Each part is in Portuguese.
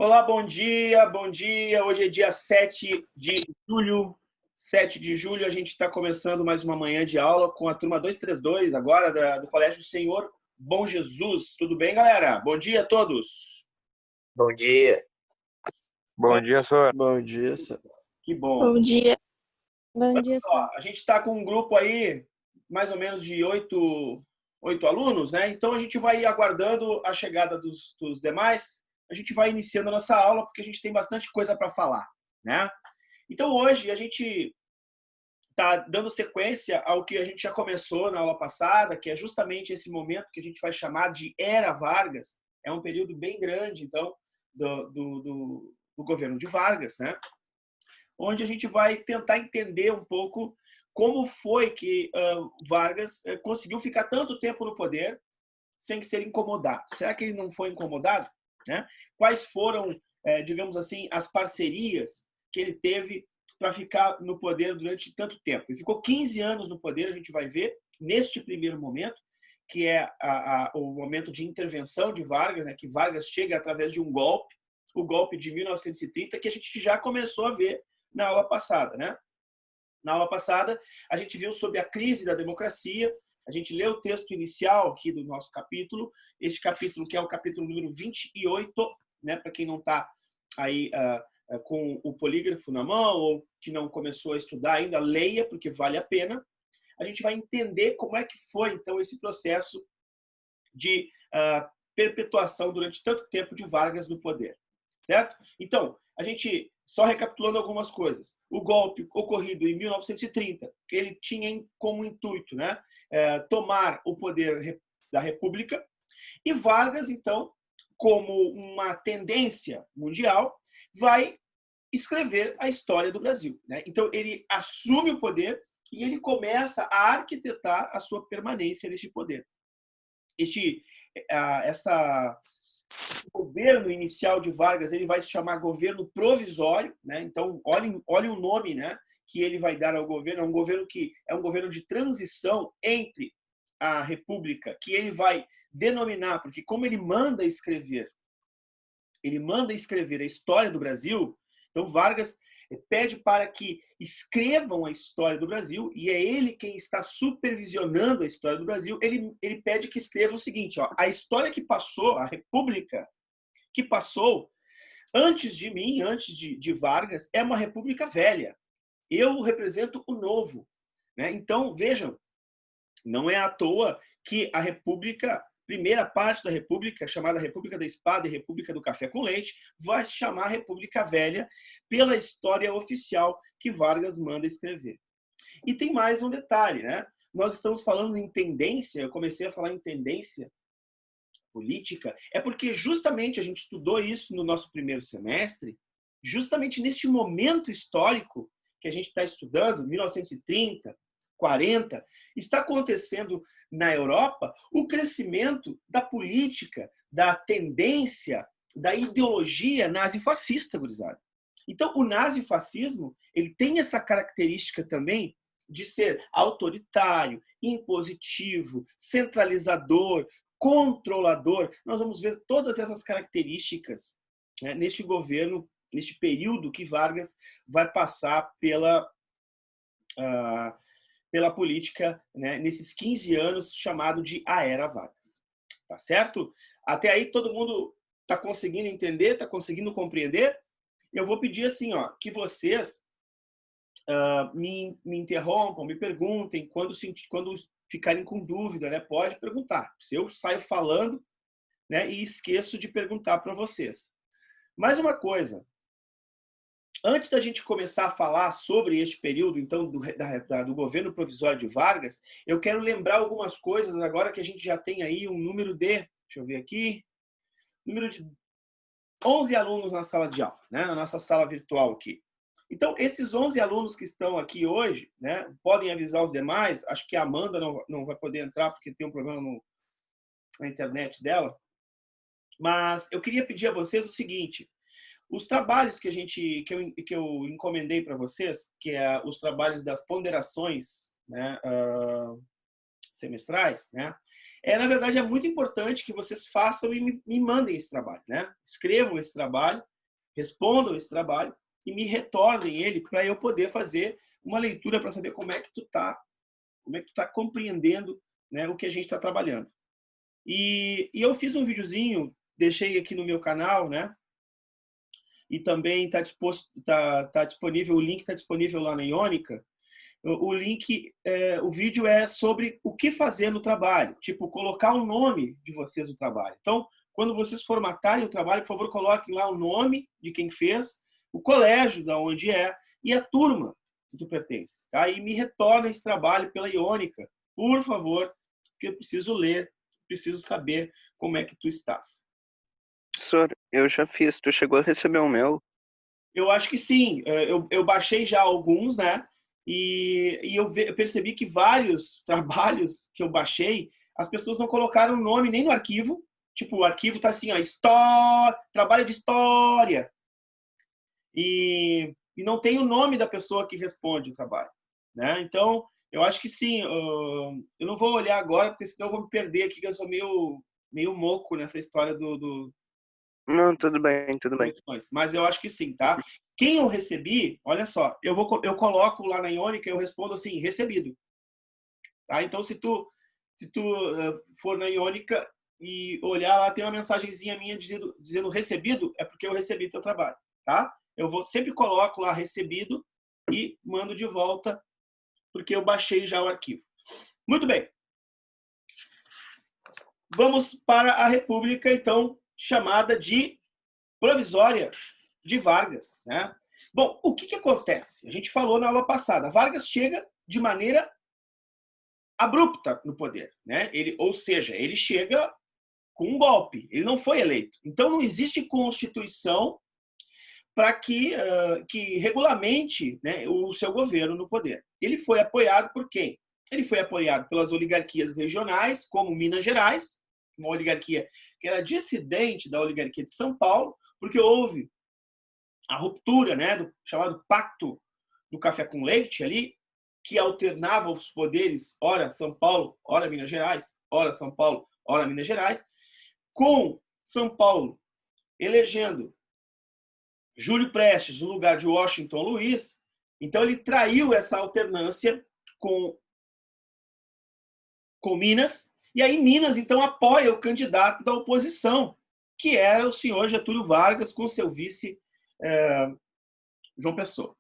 Olá, bom dia, bom dia. Hoje é dia 7 de julho. 7 de julho, a gente está começando mais uma manhã de aula com a turma 232, agora do Colégio Senhor Bom Jesus. Tudo bem, galera? Bom dia a todos. Bom dia. Bom dia, senhor. Bom dia, senhor. Que bom. Bom dia. Bom Olha dia, só, senhor. a gente está com um grupo aí, mais ou menos de oito alunos, né? Então a gente vai aguardando a chegada dos demais. A gente vai iniciando a nossa aula, porque a gente tem bastante coisa para falar, né? Então hoje a gente está dando sequência ao que a gente já começou na aula passada, que é justamente esse momento que a gente vai chamar de Era Vargas. É um período bem grande, então, do governo de Vargas, né? Onde a gente vai tentar entender um pouco como foi que Vargas conseguiu ficar tanto tempo no poder sem ser incomodado. Será que ele não foi incomodado? Né? Quais foram, digamos assim, as parcerias que ele teve para ficar no poder durante tanto tempo? Ele ficou 15 anos no poder, a gente vai ver, neste primeiro momento, que é o momento de intervenção de Vargas, né? Que Vargas chega através de um golpe, o golpe de 1930, que a gente já começou a ver na aula passada, né? Na aula passada, a gente viu sobre a crise da democracia, a gente leu o texto inicial aqui do nosso capítulo, este capítulo que é o capítulo número 28, né? Para quem não está aí com o polígrafo na mão ou que não começou a estudar ainda, leia, porque vale a pena. A gente vai entender como é que foi, então, esse processo de perpetuação durante tanto tempo de Vargas no poder, certo? Então, a gente, só recapitulando algumas coisas, o golpe ocorrido em 1930, ele tinha como intuito, né, tomar o poder da República, e Vargas, então, como uma tendência mundial, vai escrever a história do Brasil, né? Então, ele assume o poder e ele começa a arquitetar a sua permanência neste poder. O governo inicial de Vargas, ele vai se chamar governo provisório, né? Então, olhem o nome, né, que ele vai dar ao governo. É um governo que é um governo de transição entre a República, que ele vai denominar, porque como ele manda escrever a história do Brasil, então Vargas pede para que escrevam a história do Brasil, e é ele quem está supervisionando a história do Brasil. Ele pede que escreva o seguinte, ó, a história que passou, a República que passou antes de mim, antes de Vargas, é uma República velha. Eu represento o novo, né? Então, vejam, não é à toa que a República, primeira parte da República, chamada República da Espada e República do Café com Leite, vai se chamar República Velha pela história oficial que Vargas manda escrever. E tem mais um detalhe, né? Nós estamos falando em tendência, eu comecei a falar em tendência política, é porque justamente a gente estudou isso no nosso primeiro semestre, justamente neste momento histórico que a gente está estudando, 1930, 40, está acontecendo na Europa o crescimento da política, da tendência, da ideologia nazifascista, gurizada. Então, o nazifascismo, ele tem essa característica também de ser autoritário, impositivo, centralizador, controlador. Nós vamos ver todas essas características, né, neste governo, neste período que Vargas vai passar pela política, né, nesses 15 anos, chamado de a Era Vargas. Tá certo? Até aí todo mundo está conseguindo entender, está conseguindo compreender? Eu vou pedir assim, ó, que vocês me interrompam, me perguntem, quando ficarem com dúvida, né? Pode perguntar. Se eu saio falando, né, e esqueço de perguntar para vocês. Mais uma coisa, antes da gente começar a falar sobre este período, então, do governo provisório de Vargas, eu quero lembrar algumas coisas agora que a gente já tem aí um número de, deixa eu ver aqui, número de 11 alunos na sala de aula, né, na nossa sala virtual aqui. Então, esses 11 alunos que estão aqui hoje, né, podem avisar os demais. Acho que a Amanda não vai poder entrar porque tem um problema na internet dela. Mas eu queria pedir a vocês o seguinte: os trabalhos que eu encomendei para vocês, que é os trabalhos das ponderações, né, semestrais, né, na verdade é muito importante que vocês façam e me mandem esse trabalho, né? Escrevam esse trabalho respondam esse trabalho e me retornem ele para eu poder fazer uma leitura para saber como é que tu tá compreendendo, né, o que a gente está trabalhando. E eu fiz um videozinho, deixei aqui no meu canal, né? E também tá disponível, o link está disponível lá na Iônica. O vídeo é sobre o que fazer no trabalho, tipo, colocar o nome de vocês no trabalho. Então, quando vocês formatarem o trabalho, por favor, coloquem lá o nome de quem fez, o colégio da onde é e a turma que tu pertence, tá? E me retorna esse trabalho pela Iônica, por favor, porque eu preciso ler, preciso saber como é que tu estás. Professor, eu já fiz. Tu chegou a receber o meu? Eu acho que sim. Eu baixei já alguns, né? E eu percebi que vários trabalhos que eu baixei, as pessoas não colocaram o nome nem no arquivo. Tipo, o arquivo tá assim, ó, trabalho de história. E não tem o nome da pessoa que responde o trabalho, né? Então, eu acho que sim. Eu não vou olhar agora, porque senão eu vou me perder aqui, que eu sou meio moco nessa história do Não, tudo bem, tudo bem. Mas eu acho que sim, tá? Quem eu recebi, olha só, eu coloco lá na Iônica, eu respondo assim, recebido. Tá? Então, se tu for na Iônica e olhar lá, tem uma mensagenzinha minha dizendo recebido, é porque eu recebi teu trabalho, tá? Sempre coloco lá recebido e mando de volta, porque eu baixei já o arquivo. Muito bem. Vamos para a República, então, chamada de provisória de Vargas, né? Bom, o que acontece? A gente falou na aula passada. Vargas chega de maneira abrupta no poder, né? Ou seja, ele chega com um golpe. Ele não foi eleito. Então, não existe constituição para que regulamente, né, o seu governo no poder. Ele foi apoiado por quem? Ele foi apoiado pelas oligarquias regionais, como Minas Gerais, uma oligarquia que era dissidente da oligarquia de São Paulo, porque houve a ruptura, né, do chamado Pacto do Café com Leite ali, que alternava os poderes, ora São Paulo, ora Minas Gerais, ora São Paulo, ora Minas Gerais, com São Paulo elegendo Júlio Prestes no lugar de Washington Luiz. Então ele traiu essa alternância com Minas, e aí Minas então apoia o candidato da oposição, que era o senhor Getúlio Vargas, com seu vice João Pessoa.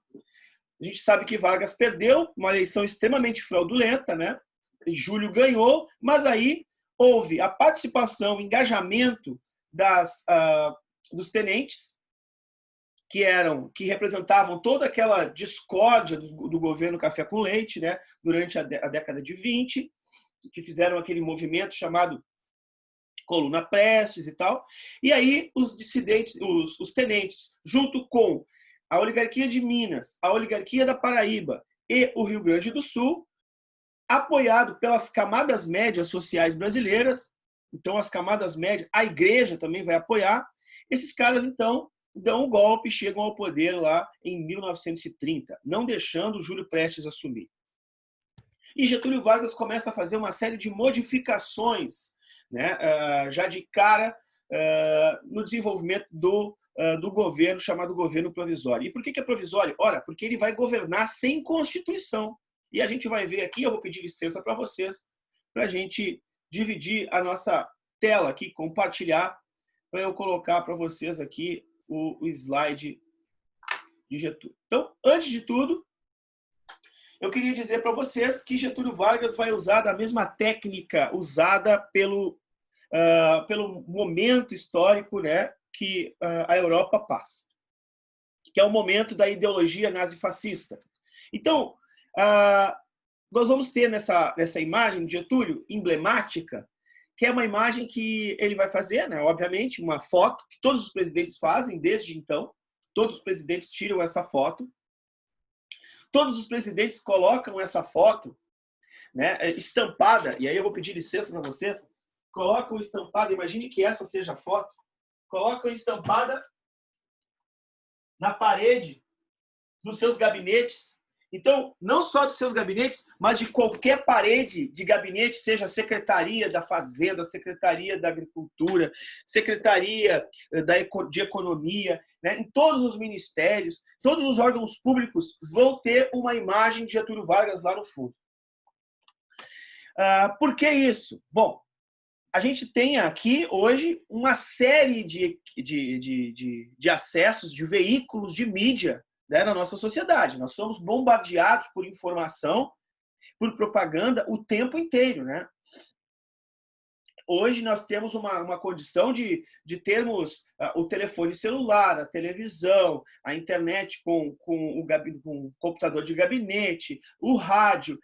A gente sabe que Vargas perdeu, uma eleição extremamente fraudulenta, né? E Júlio ganhou, mas aí houve a participação, o engajamento dos tenentes, que representavam toda aquela discórdia do governo Café com Leite, né? Durante a década de 20, que fizeram aquele movimento chamado Coluna Prestes e tal. E aí os dissidentes, os tenentes, junto com a oligarquia de Minas, a oligarquia da Paraíba e o Rio Grande do Sul, apoiado pelas camadas médias sociais brasileiras, então as camadas médias, a igreja também vai apoiar, esses caras então dão um golpe, chegam ao poder lá em 1930, não deixando Júlio Prestes assumir. E Getúlio Vargas começa a fazer uma série de modificações, né, já de cara no desenvolvimento do governo, chamado governo provisório. E por que é provisório? Ora, porque ele vai governar sem Constituição. E a gente vai ver aqui, eu vou pedir licença para vocês, para a gente dividir a nossa tela aqui, compartilhar, para eu colocar para vocês aqui o slide de Getúlio. Então, antes de tudo, eu queria dizer para vocês que Getúlio Vargas vai usar da mesma técnica usada pelo momento histórico, né, que a Europa passa, que é o momento da ideologia nazifascista. Então, nós vamos ter nessa imagem de Getúlio, emblemática, que é uma imagem que ele vai fazer, né, obviamente, uma foto que todos os presidentes fazem desde então. Todos os presidentes tiram essa foto. Todos os presidentes colocam essa foto, né, estampada, e aí eu vou pedir licença para vocês, colocam estampada, imagine que essa seja a foto, colocam estampada na parede dos seus gabinetes. Então, não só dos seus gabinetes, mas de qualquer parede de gabinete, seja a Secretaria da Fazenda, Secretaria da Agricultura, Secretaria de Economia, né? Em todos os ministérios, todos os órgãos públicos vão ter uma imagem de Getúlio Vargas lá no fundo. Por que isso? Bom, a gente tem aqui hoje uma série de acessos, de veículos de mídia, né, na nossa sociedade. Nós somos bombardeados por informação, por propaganda o tempo inteiro, né? Hoje nós temos uma condição de termos o telefone celular, a televisão, a internet com o computador de gabinete, o rádio,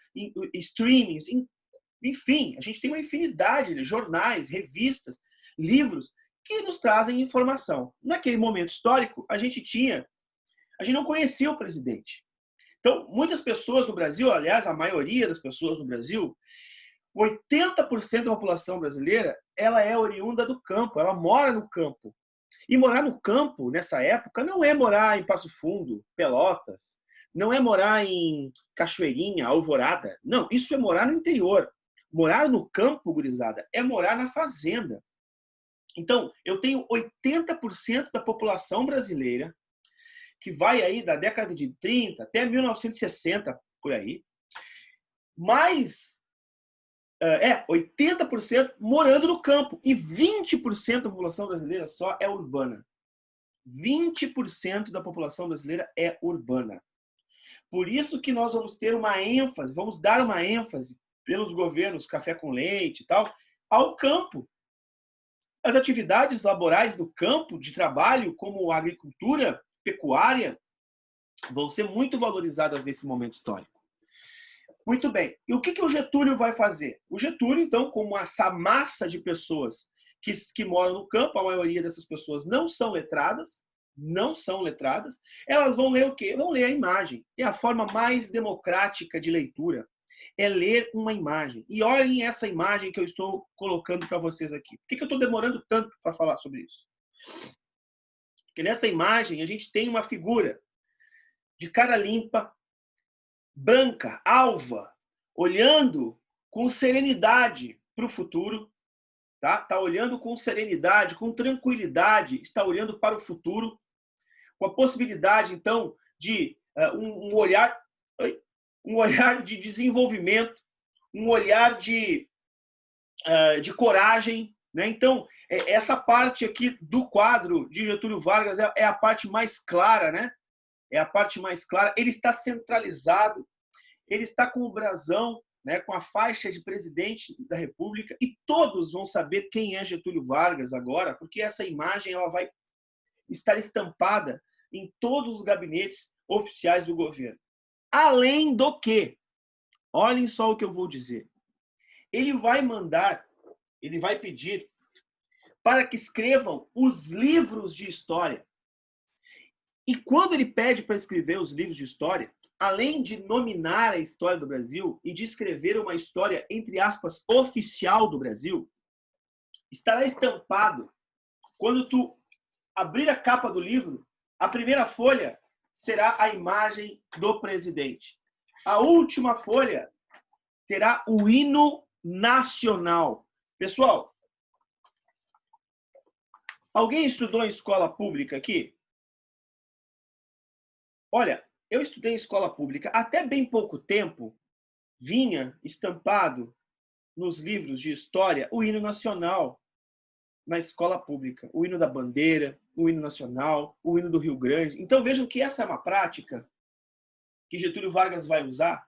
streamings, enfim, a gente tem uma infinidade de jornais, revistas, livros que nos trazem informação. Naquele momento histórico, a gente não conhecia o presidente. Então, muitas pessoas no Brasil, aliás, a maioria das pessoas no Brasil, 80% da população brasileira, ela é oriunda do campo, ela mora no campo. E morar no campo, nessa época, não é morar em Passo Fundo, Pelotas, não é morar em Cachoeirinha, Alvorada. Não, isso é morar no interior. Morar no campo, gurizada, é morar na fazenda. Então, eu tenho 80% da população brasileira, que vai aí da década de 30 até 1960, por aí, mais 80% morando no campo. E 20% da população brasileira só é urbana. 20% da população brasileira é urbana. Por isso que nós vamos ter uma ênfase, vamos dar uma ênfase pelos governos, café com leite e tal, ao campo. As atividades laborais do campo, de trabalho, como a agricultura, pecuária, vão ser muito valorizadas nesse momento histórico. Muito bem. E o que o Getúlio vai fazer? O Getúlio, então, como essa massa de pessoas que moram no campo, a maioria dessas pessoas não são letradas, elas vão ler o quê? Vão ler a imagem. É a forma mais democrática de leitura. É ler uma imagem. E olhem essa imagem que eu estou colocando para vocês aqui. Por que eu estou demorando tanto para falar sobre isso? Porque nessa imagem a gente tem uma figura de cara limpa, branca, alva, olhando com serenidade para o futuro. Tá olhando com serenidade, com tranquilidade, está olhando para o futuro, com a possibilidade, então, de um olhar de desenvolvimento, um olhar de coragem, né? Então, essa parte aqui do quadro de Getúlio Vargas é a parte mais clara, né? É a parte mais clara. Ele está centralizado, ele está com o brasão, né, com a faixa de presidente da República, e todos vão saber quem é Getúlio Vargas agora, porque essa imagem ela vai estar estampada em todos os gabinetes oficiais do governo. Além do que, olhem só o que eu vou dizer, ele vai pedir para que escrevam os livros de história. E quando ele pede para escrever os livros de história, além de nominar a história do Brasil e de escrever uma história, entre aspas, oficial do Brasil, estará estampado, quando tu abrir a capa do livro, a primeira folha será a imagem do presidente. A última folha terá o hino nacional. Pessoal, alguém estudou em escola pública aqui? Olha, eu estudei em escola pública. Até bem pouco tempo, vinha estampado nos livros de história o hino nacional na escola pública. O hino da bandeira, o hino nacional, o hino do Rio Grande. Então vejam que essa é uma prática que Getúlio Vargas vai usar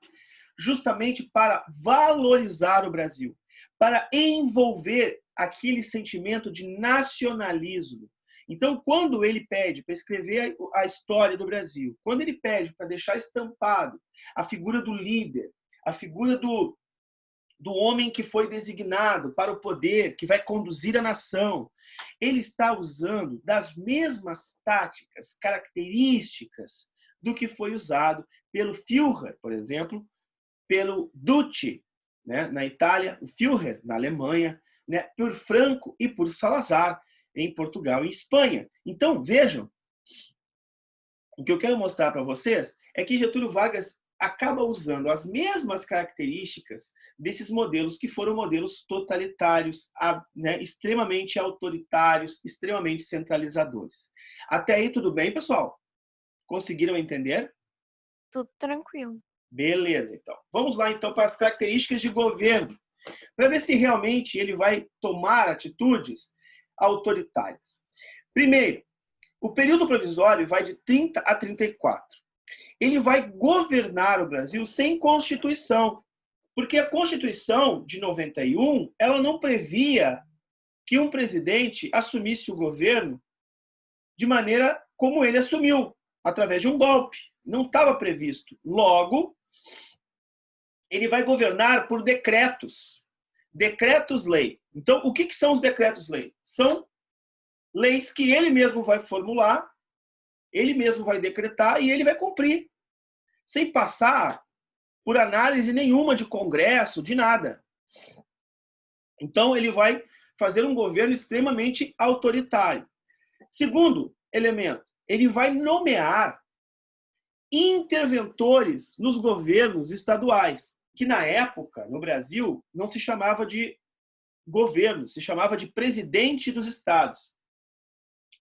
justamente para valorizar o Brasil, para envolver aquele sentimento de nacionalismo. Então, quando ele pede para escrever a história do Brasil, quando ele pede para deixar estampado a figura do líder, a figura do homem que foi designado para o poder, que vai conduzir a nação, ele está usando das mesmas táticas, características do que foi usado pelo Führer, por exemplo, pelo Duce, né, na Itália, o Führer na Alemanha, né, por Franco e por Salazar em Portugal e Espanha. Então, vejam, o que eu quero mostrar para vocês é que Getúlio Vargas, acaba usando as mesmas características desses modelos que foram modelos totalitários, né, extremamente autoritários, extremamente centralizadores. Até aí tudo bem, pessoal? Conseguiram entender? Tudo tranquilo. Beleza, então. Vamos lá, então, para as características de governo, para ver se realmente ele vai tomar atitudes autoritárias. Primeiro, o período provisório vai de 30 a 34. Ele vai governar o Brasil sem Constituição, porque a Constituição de 91, ela não previa que um presidente assumisse o governo de maneira como ele assumiu, através de um golpe. Não estava previsto. Logo, ele vai governar por decretos. Decretos-lei. Então, o que são os decretos-lei? São leis que ele mesmo vai formular, ele mesmo vai decretar e ele vai cumprir, sem passar por análise nenhuma de Congresso, de nada. Então, ele vai fazer um governo extremamente autoritário. Segundo elemento, ele vai nomear interventores nos governos estaduais, que na época, no Brasil, não se chamava de governo, se chamava de presidente dos estados.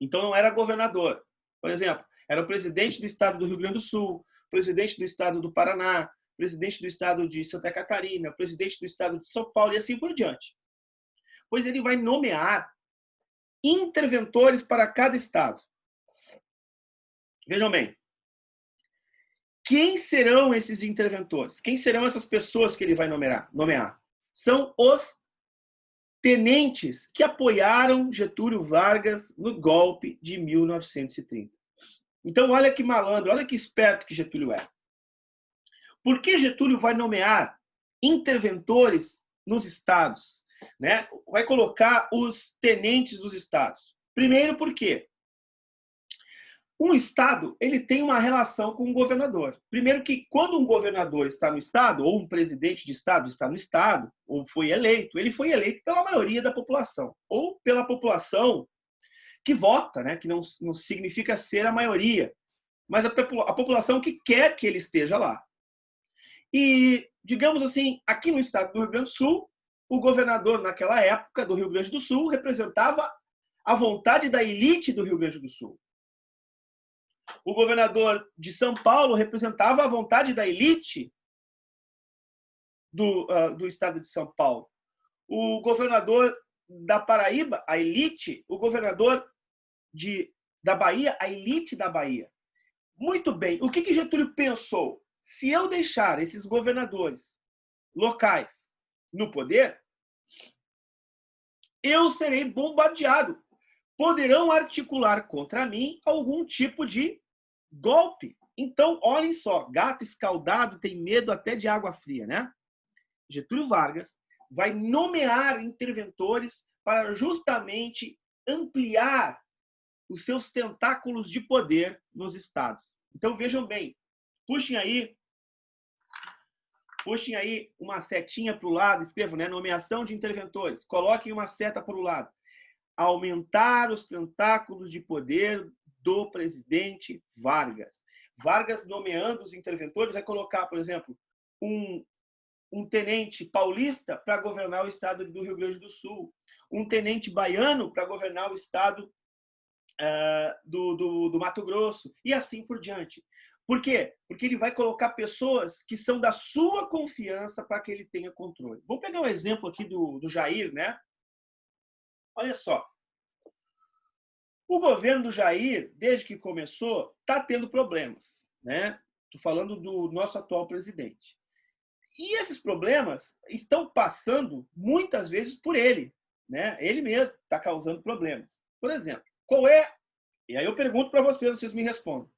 Então, não era governador. Por exemplo, era o presidente do estado do Rio Grande do Sul, presidente do estado do Paraná, presidente do estado de Santa Catarina, presidente do estado de São Paulo e assim por diante. Pois ele vai nomear interventores para cada estado. Vejam bem, quem serão esses interventores? Quem serão essas pessoas que ele vai nomear? São os tenentes que apoiaram Getúlio Vargas no golpe de 1930. Então, olha que malandro, olha que esperto que Getúlio é. Por que Getúlio vai nomear interventores nos estados? Né? Vai colocar os tenentes dos estados. Primeiro, por quê? Um estado, ele tem uma relação com o governador. Primeiro que quando um governador está no estado, ou um presidente de estado está no estado, ou foi eleito, ele foi eleito pela maioria da população, ou pela população que vota, né? Que não significa ser a maioria, mas a população que quer que ele esteja lá. E, digamos assim, aqui no estado do Rio Grande do Sul, o governador, naquela época, do Rio Grande do Sul, representava a vontade da elite do Rio Grande do Sul. O governador de São Paulo representava a vontade da elite do estado de São Paulo. O governador da Paraíba, a elite, o governador da Bahia, a elite da Bahia. Muito bem, o que Getúlio pensou? Se eu deixar esses governadores locais no poder, eu serei bombardeado. Poderão articular contra mim algum tipo de golpe. Então, olhem só, gato escaldado tem medo até de água fria, né? Getúlio Vargas vai nomear interventores para justamente ampliar os seus tentáculos de poder nos estados. Então, vejam bem, puxem aí uma setinha para o lado, escrevam, né? Nomeação de interventores. Coloquem uma seta para o lado. Aumentar os tentáculos de poder do presidente Vargas. Vargas, nomeando os interventores, vai colocar, por exemplo, um tenente paulista para governar o estado do Rio Grande do Sul, um tenente baiano para governar o estado do Mato Grosso, e assim por diante. Por quê? Porque ele vai colocar pessoas que são da sua confiança para que ele tenha controle. Vou pegar um exemplo aqui do Jair, né? Olha só. O governo do Jair, desde que começou, está tendo problemas, né? Estou falando do nosso atual presidente. E esses problemas estão passando muitas vezes por ele, né? Ele mesmo está causando problemas. Por exemplo, qual é... E aí eu pergunto para vocês me respondem.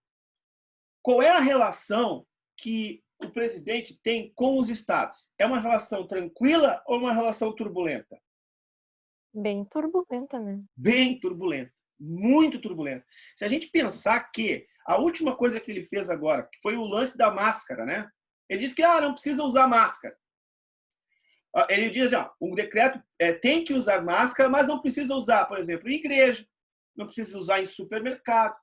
Qual é a relação que o presidente tem com os estados? É uma relação tranquila ou uma relação turbulenta? Bem turbulenta, né? Bem turbulenta. Muito turbulenta. Se a gente pensar que a última coisa que ele fez agora, que foi o lance da máscara, né? Ele disse que não precisa usar máscara. Ele diz, o decreto tem que usar máscara, mas não precisa usar, por exemplo, em igreja, não precisa usar em supermercado.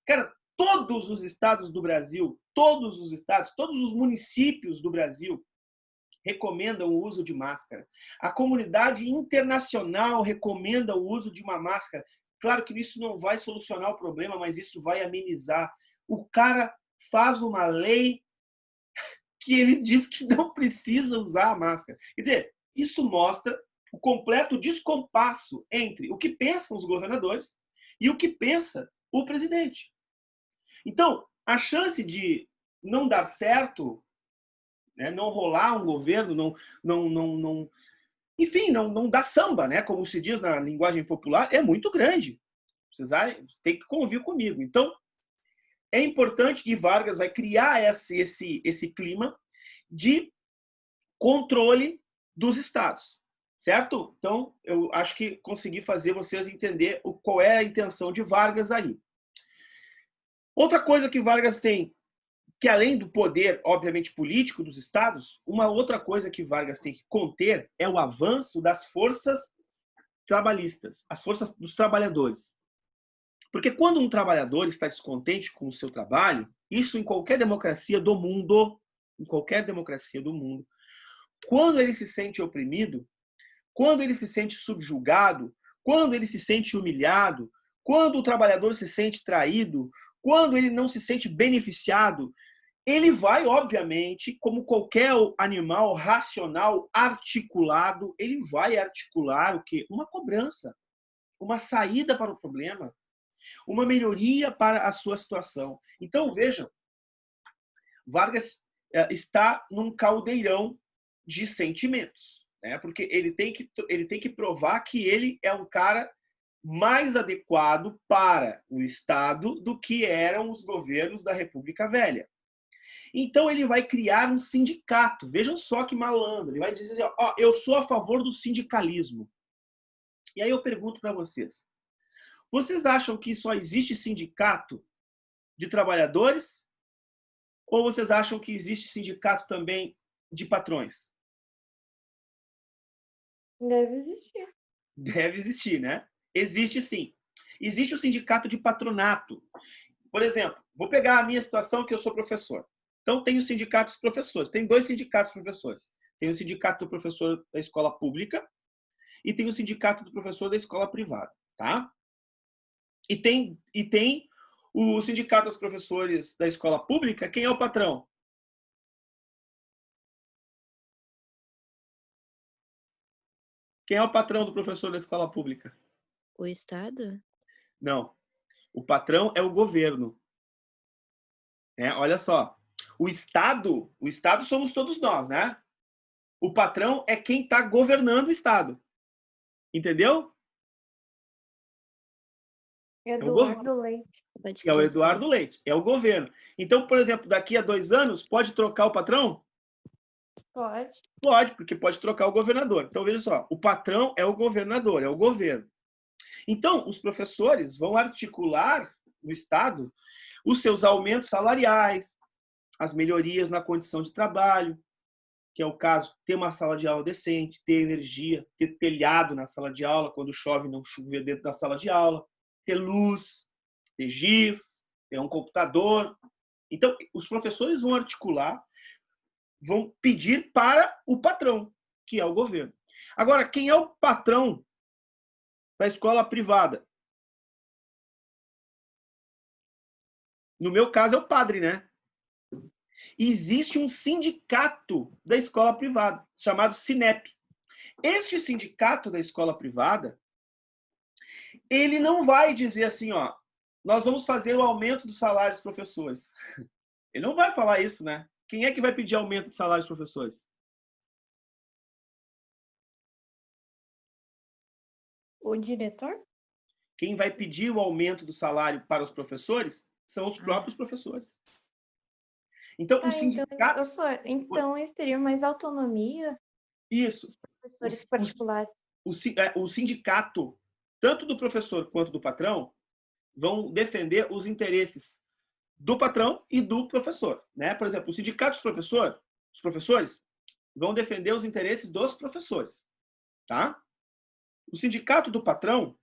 Cara, todos os estados do Brasil, todos os estados, todos os municípios do Brasil recomendam o uso de máscara. A comunidade internacional recomenda o uso de uma máscara. Claro que isso não vai solucionar o problema, mas isso vai amenizar. O cara faz uma lei que ele diz que não precisa usar a máscara. Quer dizer, isso mostra o completo descompasso entre o que pensam os governadores e o que pensa o presidente. Então, a chance de não dar certo, né, não rolar um governo, enfim, não dar samba, né, como se diz na linguagem popular, é muito grande. Vocês têm que convir comigo. Então, é importante, e Vargas vai criar esse clima de controle dos estados, certo? Então, eu acho que consegui fazer vocês entender qual é a intenção de Vargas aí. Outra coisa que Vargas tem, que além do poder, obviamente, político dos estados, uma outra coisa que Vargas tem que conter é o avanço das forças trabalhistas, as forças dos trabalhadores. Porque quando um trabalhador está descontente com o seu trabalho, isso em qualquer democracia do mundo, quando ele se sente oprimido, quando ele se sente subjugado, quando ele se sente humilhado, quando o trabalhador se sente traído, quando ele não se sente beneficiado, ele vai, obviamente, como qualquer animal racional articulado, ele vai articular o quê? Uma cobrança, uma saída para o problema, uma melhoria para a sua situação. Então, vejam, Vargas está num caldeirão de sentimentos, né? Porque ele tem que provar que ele é um cara mais adequado para o Estado do que eram os governos da República Velha. Então ele vai criar um sindicato. Vejam só que malandro. Ele vai dizer, ó, eu sou a favor do sindicalismo. E aí eu pergunto para vocês, vocês acham que só existe sindicato de trabalhadores? Ou vocês acham que existe sindicato também de patrões? Deve existir. Deve existir, né? Existe sim. Existe o sindicato de patronato. Por exemplo, vou pegar a minha situação que eu sou professor. Então, tem o sindicato dos professores. Tem 2 sindicatos de professores. Tem o sindicato do professor da escola pública e tem o sindicato do professor da escola privada, tá? E tem o sindicato dos professores da escola pública. Quem é o patrão? Quem é o patrão do professor da escola pública? O Estado? Não. O patrão é o governo. Olha só. O Estado somos todos nós, né? O patrão é quem está governando o Estado. Entendeu? Eduardo Leite. É o Eduardo Leite. É o governo. Então, por exemplo, daqui a 2 anos, pode trocar o patrão? Pode. Pode, porque pode trocar o governador. Então, veja só. O patrão é o governador, é o governo. Então, os professores vão articular no Estado os seus aumentos salariais, as melhorias na condição de trabalho, que é o caso, ter uma sala de aula decente, ter energia, ter telhado na sala de aula, quando chove não chover dentro da sala de aula, ter luz, ter giz, ter um computador. Então, os professores vão articular, vão pedir para o patrão, que é o governo. Agora, quem é o patrão da escola privada? No meu caso, é o padre, né? Existe um sindicato da escola privada, chamado Sinep. Este sindicato da escola privada, ele não vai dizer assim, ó, nós vamos fazer o aumento do salário dos professores. Ele não vai falar isso, né? Quem é que vai pedir aumento do salário dos professores? O diretor? Quem vai pedir o aumento do salário para os professores são os próprios professores. Então, o sindicato... Então, eles teriam mais autonomia? Isso. Os professores particulares. O sindicato, tanto do professor quanto do patrão, vão defender os interesses do patrão e do professor, né? Por exemplo, o sindicato os professores vão defender os interesses dos professores, tá? O sindicato do patrão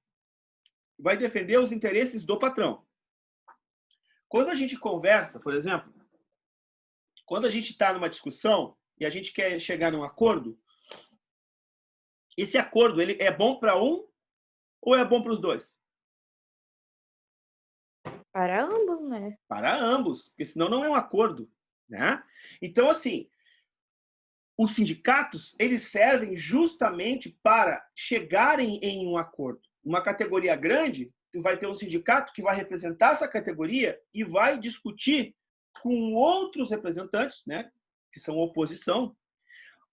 vai defender os interesses do patrão. Quando a gente conversa, por exemplo, quando a gente está numa discussão e a gente quer chegar num acordo, esse acordo ele é bom para um ou é bom para os dois? Para ambos, né? Para ambos, porque senão não é um acordo, né? Então, assim, os sindicatos, eles servem justamente para chegarem em um acordo. Uma categoria grande, tu vai ter um sindicato que vai representar essa categoria e vai discutir com outros representantes, né, que são oposição,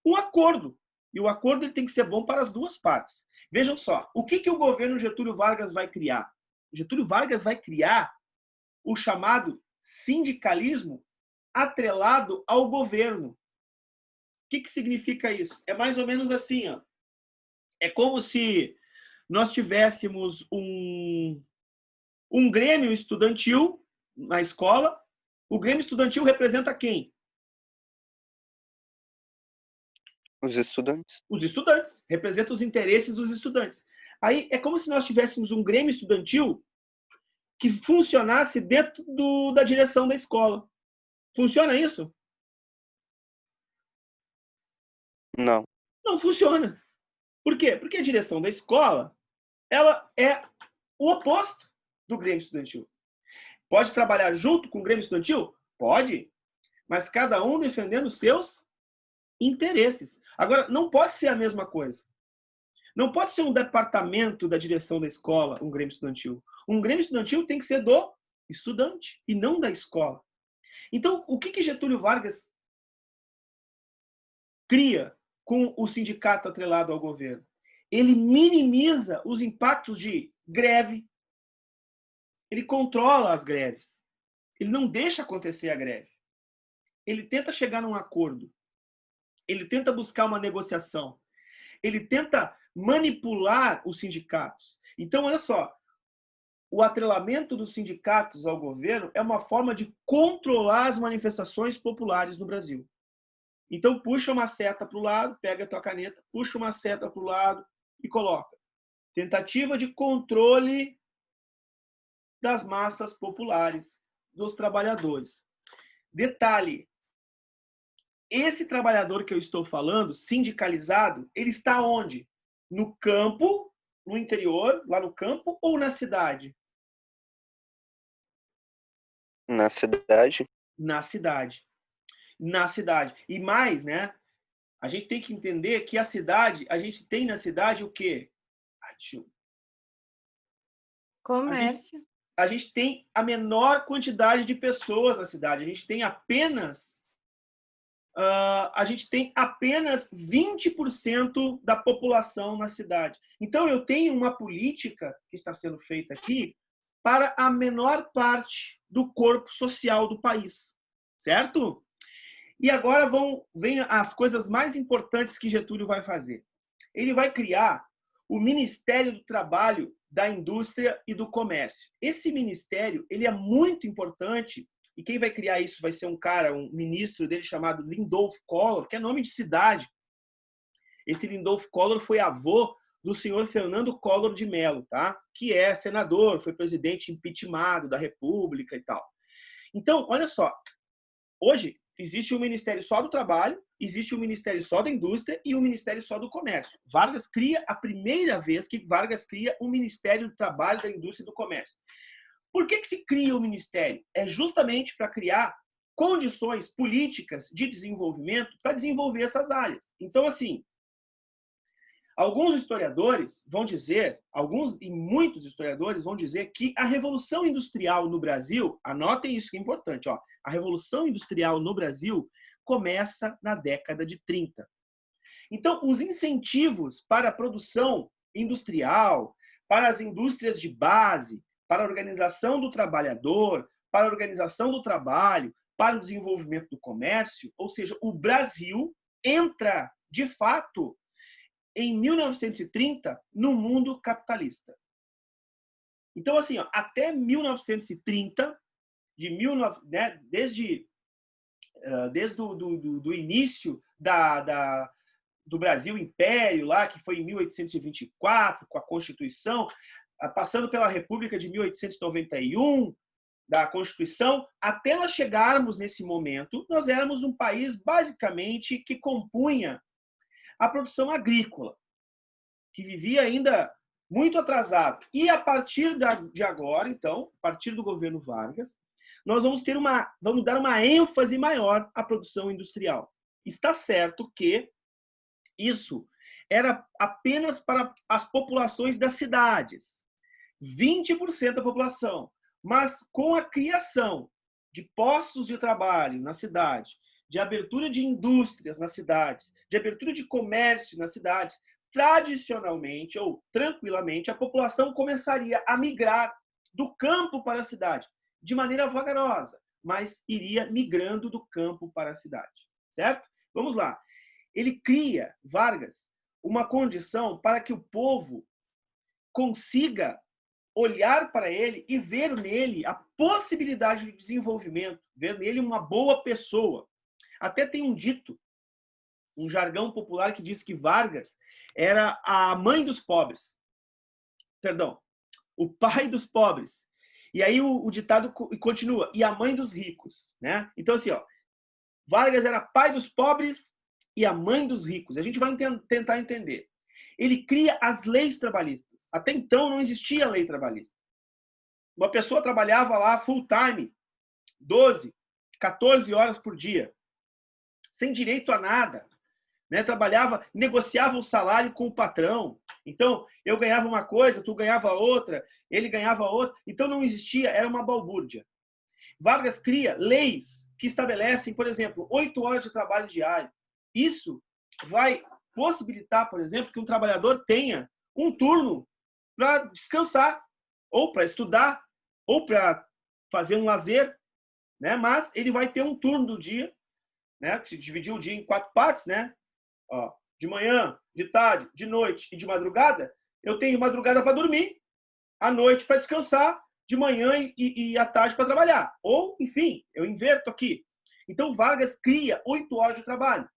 um acordo. E o acordo ele tem que ser bom para as duas partes. Vejam só, o que o governo Getúlio Vargas vai criar? Getúlio Vargas vai criar o chamado sindicalismo atrelado ao governo. O que significa isso? É mais ou menos assim, ó. É como se nós tivéssemos um grêmio estudantil na escola. O grêmio estudantil representa quem? Os estudantes. Os estudantes. Representa os interesses dos estudantes. Aí é como se nós tivéssemos um grêmio estudantil que funcionasse dentro da direção da escola. Funciona isso? Não. Não funciona. Por quê? Porque a direção da escola ela é o oposto do Grêmio Estudantil. Pode trabalhar junto com o Grêmio Estudantil? Pode. Mas cada um defendendo os seus interesses. Agora, não pode ser a mesma coisa. Não pode ser um departamento da direção da escola, um Grêmio Estudantil. Um Grêmio Estudantil tem que ser do estudante e não da escola. Então, o que Getúlio Vargas cria com o sindicato atrelado ao governo? Ele minimiza os impactos de greve, ele controla as greves, ele não deixa acontecer a greve, ele tenta chegar num acordo, ele tenta buscar uma negociação, ele tenta manipular os sindicatos. Então, olha só, o atrelamento dos sindicatos ao governo é uma forma de controlar as manifestações populares no Brasil. Então, puxa uma seta para o lado, pega a tua caneta, puxa uma seta para o lado e coloca. Tentativa de controle das massas populares, dos trabalhadores. Detalhe, esse trabalhador que eu estou falando, sindicalizado, ele está onde? No campo, no interior, lá no campo ou na cidade? Na cidade? Na cidade. Na cidade. E mais, né? A gente tem que entender que a gente tem na cidade o quê? Comércio. A gente tem a menor quantidade de pessoas na cidade. A gente tem apenas 20% da população na cidade. Então, eu tenho uma política que está sendo feita aqui para a menor parte do corpo social do país. Certo? E agora vem as coisas mais importantes que Getúlio vai fazer. Ele vai criar o Ministério do Trabalho, da Indústria e do Comércio. Esse ministério ele é muito importante e quem vai criar isso vai ser um ministro dele chamado Lindolf Collor, que é nome de cidade. Esse Lindolf Collor foi avô do senhor Fernando Collor de Mello, tá? Que é senador, foi presidente impeachmentado da República e tal. Então, olha só, hoje existe um Ministério só do Trabalho, existe um Ministério só da Indústria e um Ministério só do Comércio. Vargas cria a primeira vez que Vargas cria um Ministério do Trabalho, da Indústria e do Comércio. Por que se cria o Ministério? É justamente para criar condições políticas de desenvolvimento para desenvolver essas áreas. Então, assim, alguns historiadores vão dizer, muitos historiadores vão dizer que a Revolução Industrial no Brasil, anotem isso que é importante, ó, a Revolução Industrial no Brasil começa na década de 30. Então, os incentivos para a produção industrial, para as indústrias de base, para a organização do trabalhador, para a organização do trabalho, para o desenvolvimento do comércio, ou seja, o Brasil entra, de fato, em 1930, no mundo capitalista. Então, assim, ó, até 1930, desde o início do Brasil Império, lá, que foi em 1824, com a Constituição, passando pela República de 1891, da Constituição, até nós chegarmos nesse momento, nós éramos um país basicamente que compunha a produção agrícola, que vivia ainda muito atrasado. E a partir de agora, então, a partir do governo Vargas, nós vamos dar uma ênfase maior à produção industrial. Está certo que isso era apenas para as populações das cidades, 20% da população. Mas com a criação de postos de trabalho na cidade, de abertura de indústrias nas cidades, de abertura de comércio nas cidades, tradicionalmente ou tranquilamente, a população começaria a migrar do campo para a cidade, de maneira vagarosa, mas iria migrando do campo para a cidade, certo? Vamos lá. Ele cria, Vargas, uma condição para que o povo consiga olhar para ele e ver nele a possibilidade de desenvolvimento, ver nele uma boa pessoa. Até tem um dito, um jargão popular que diz que Vargas era a mãe dos pobres. Perdão, o pai dos pobres. E aí o ditado continua, e a mãe dos ricos, né? Então assim, Vargas era pai dos pobres e a mãe dos ricos. A gente vai tentar entender. Ele cria as leis trabalhistas. Até então não existia lei trabalhista. Uma pessoa trabalhava lá full time, 12, 14 horas por dia, sem direito a nada. Né? Trabalhava, negociava o salário com o patrão. Então, eu ganhava uma coisa, tu ganhava outra, ele ganhava outra. Então, não existia, era uma balbúrdia. Vargas cria leis que estabelecem, por exemplo, 8 horas de trabalho diário. Isso vai possibilitar, por exemplo, que um trabalhador tenha um turno para descansar, ou para estudar, ou para fazer um lazer, né? Mas ele vai ter um turno do dia, né? Se dividir o dia em 4 partes, né? De manhã, de tarde, de noite e de madrugada, eu tenho madrugada para dormir, à noite para descansar, de manhã e à tarde para trabalhar. Ou, enfim, eu inverto aqui. Então, Vargas cria 8 horas de trabalho.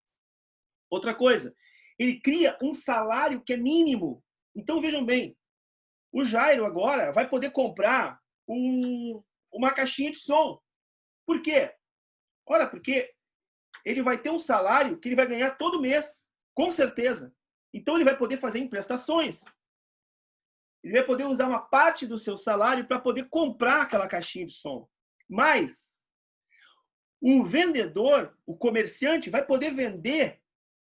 Outra coisa, ele cria um salário que é mínimo. Então, vejam bem, o Jairo agora vai poder comprar uma caixinha de som. Por quê? Ora, porque ele vai ter um salário que ele vai ganhar todo mês, com certeza. Então, ele vai poder fazer prestações. Ele vai poder usar uma parte do seu salário para poder comprar aquela caixinha de som. Mas o vendedor, o comerciante, vai poder vender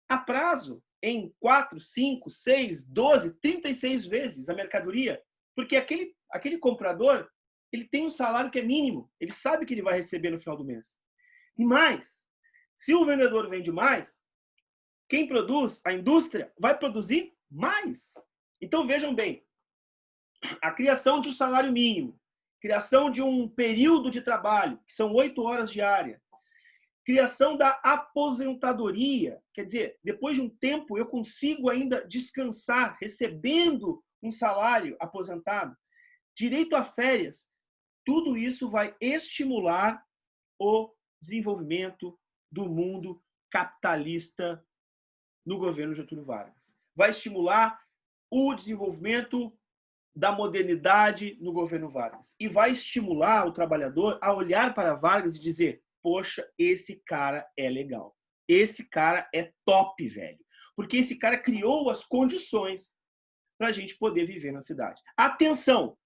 a prazo em 4, 5, 6, 12, 36 vezes a mercadoria. Porque aquele comprador, ele tem um salário que é mínimo. Ele sabe que ele vai receber no final do mês. E mais, se o vendedor vende mais, quem produz, a indústria, vai produzir mais. Então, vejam bem, a criação de um salário mínimo, criação de um período de trabalho, que são 8 horas diárias, criação da aposentadoria, quer dizer, depois de um tempo eu consigo ainda descansar, recebendo um salário aposentado, direito a férias, tudo isso vai estimular o desenvolvimento do mundo capitalista no governo Getúlio Vargas. Vai estimular o desenvolvimento da modernidade no governo Vargas. E vai estimular o trabalhador a olhar para Vargas e dizer: poxa, esse cara é legal. Esse cara é top, velho. Porque esse cara criou as condições para a gente poder viver na cidade. Atenção!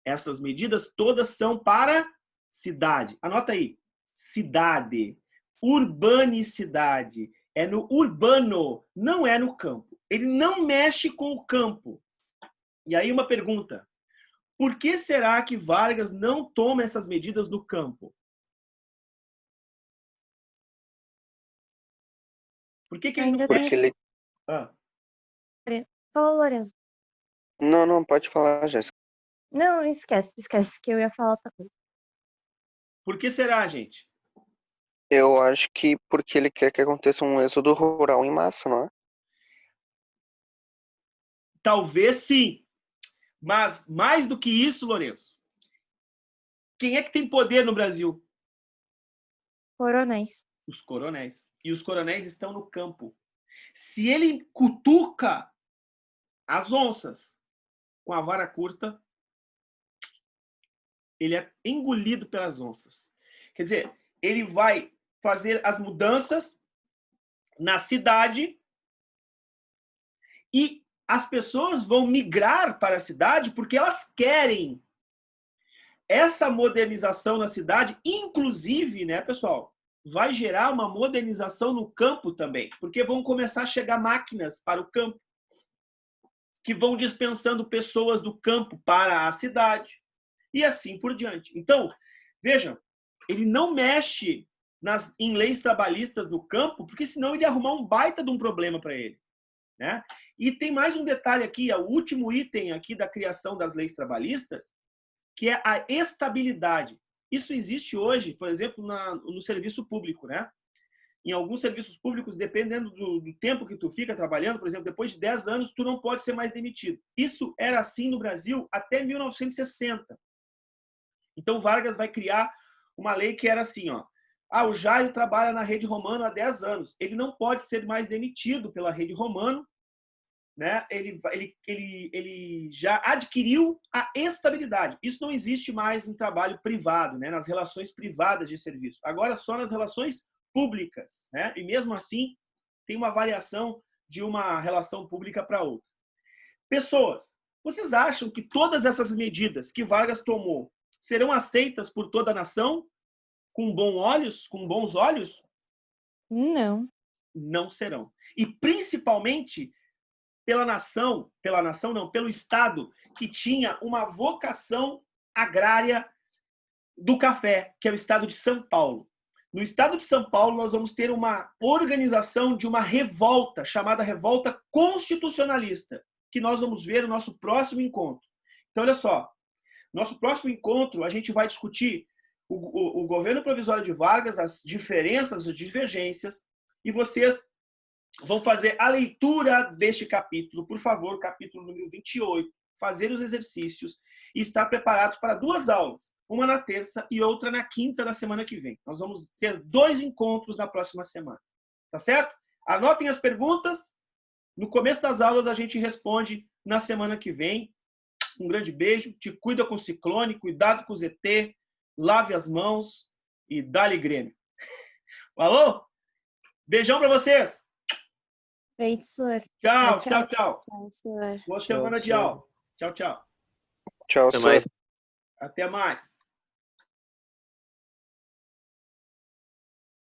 Essas medidas todas são para cidade. Anota aí. Cidade. Urbanicidade. É no urbano, não é no campo. Ele não mexe com o campo. E aí uma pergunta. Por que será que Vargas não toma essas medidas no campo? Por que ele não... Porque ele... Fala, Lourenço. Não, pode falar, Jéssica. Não, esquece que eu ia falar outra coisa. Por que será, gente? Eu acho que porque ele quer que aconteça um êxodo rural em massa, não é? Talvez sim. Mas mais do que isso, Lourenço, quem é que tem poder no Brasil? Coronéis. Os coronéis. E os coronéis estão no campo. Se ele cutuca as onças com a vara curta, ele é engolido pelas onças. Quer dizer, ele vai fazer as mudanças na cidade e as pessoas vão migrar para a cidade porque elas querem essa modernização na cidade, inclusive, né, pessoal, vai gerar uma modernização no campo também, porque vão começar a chegar máquinas para o campo, que vão dispensando pessoas do campo para a cidade, e assim por diante. Então, vejam, ele não mexe em leis trabalhistas no campo, porque senão ele ia arrumar um baita de um problema para ele, né? E tem mais um detalhe aqui, o último item aqui da criação das leis trabalhistas, que é a estabilidade. Isso existe hoje, por exemplo, no serviço público, né? Em alguns serviços públicos, dependendo do tempo que tu fica trabalhando, por exemplo, depois de 10 anos, tu não pode ser mais demitido. Isso era assim no Brasil até 1960. Então, Vargas vai criar uma lei que era assim, ó. O Jairo trabalha na Rede Romano há 10 anos. Ele não pode ser mais demitido pela Rede Romano, né? Ele já adquiriu a estabilidade. Isso não existe mais no trabalho privado, né? Nas relações privadas de serviço. Agora só nas relações públicas, né? E mesmo assim tem uma variação de uma relação pública para outra. Pessoas, vocês acham que todas essas medidas que Vargas tomou serão aceitas por toda a nação com bons olhos? Não. Não serão. E principalmente pelo Estado, que tinha uma vocação agrária do café, que é o Estado de São Paulo. No Estado de São Paulo, nós vamos ter uma organização de uma revolta, chamada Revolta Constitucionalista, que nós vamos ver no nosso próximo encontro. Então, olha só, nosso próximo encontro, a gente vai discutir o governo provisório de Vargas, as diferenças, as divergências, e vocês vão fazer a leitura deste capítulo, por favor, capítulo número 28, fazer os exercícios e estar preparados para 2 aulas, uma na terça e outra na quinta da semana que vem. Nós vamos ter 2 encontros na próxima semana, tá certo? Anotem as perguntas, no começo das aulas a gente responde na semana que vem. Um grande beijo, te cuida com o ciclone, cuidado com o ZT, lave as mãos e dá-lhe Grêmio. Falou? Beijão para vocês! Feito, senhor. Tchau, Tchau. tchau, tchau. Tchau, senhor. Boa semana de aula. Tchau, tchau. Tchau, Até senhor. mais. Até mais.